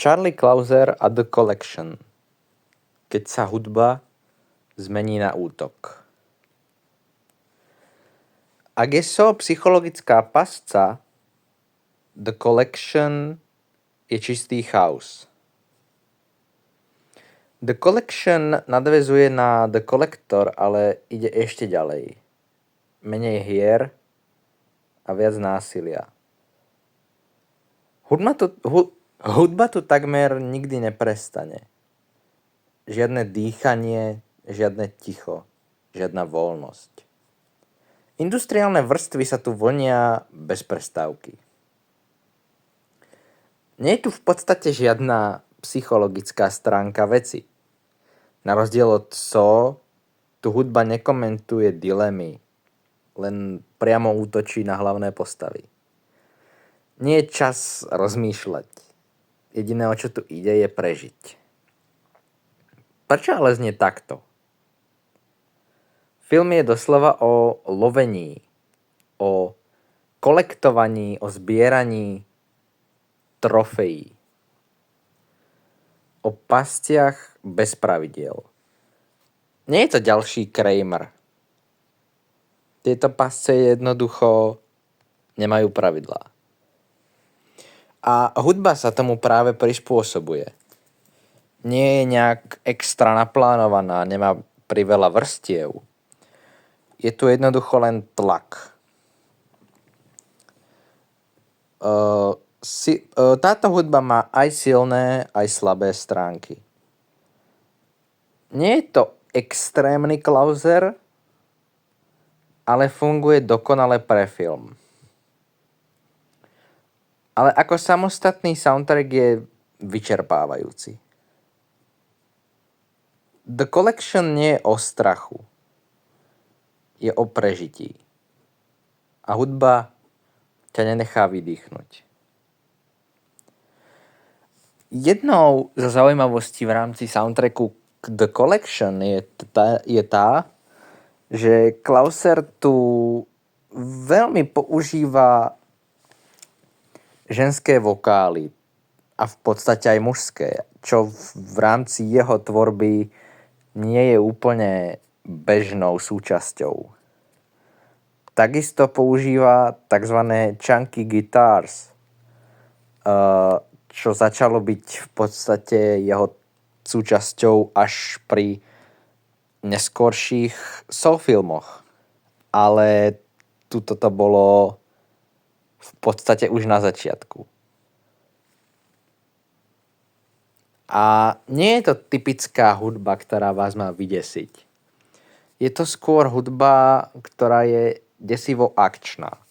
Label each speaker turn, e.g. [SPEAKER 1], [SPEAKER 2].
[SPEAKER 1] Charlie Clouser a The Collection. Keď sa hudba zmení na útok. Ak je psychologická pasca, The Collection je čistý chaos. The Collection nadväzuje na The Collector, ale ide ešte ďalej. Menej hier a viac násilia. Hudba tu takmer nikdy neprestane. Žiadne dýchanie, žiadne ticho, žiadna voľnosť. Industriálne vrstvy sa tu vlnia bez prestávky. Nie je tu v podstate žiadna psychologická stránka veci. Na rozdiel od tu hudba nekomentuje dilemy, len priamo útočí na hlavné postavy. Nie je čas rozmýšľať. Jediné, o čo tu ide, je prežiť. Prečo ale znie takto? Film je doslova o lovení, o kolektovaní, o zbieraní trofejí. O pastiach bez pravidiel. Nie je to ďalší Kramer. Tieto pasce jednoducho nemajú pravidlá. A hudba sa tomu práve prispôsobuje. Nie je nejak extra naplánovaná, nemá priveľa vrstiev. Je tu jednoducho len tlak. Táto hudba má aj silné, aj slabé stránky. Nie je to extrémny Clouser, ale funguje dokonale pre film. Ale ako samostatný soundtrack je vyčerpávajúci. The Collection nie je o strachu. Je o prežití. A hudba ťa nenechá vydýchnuť. Jednou zo zaujímavostí v rámci soundtracku The Collection je tá, že Clouser tu veľmi používa ženské vokály a v podstate aj mužské, čo v rámci jeho tvorby nie je úplne bežnou súčasťou. Takisto používa tzv. Chunky guitars, čo začalo byť v podstate jeho súčasťou až pri neskorších soulfilmoch. Ale tuto to bolo v podstate už na začiatku. A nie je to typická hudba, ktorá vás má vydesiť. Je to skôr hudba, ktorá je desivo akčná.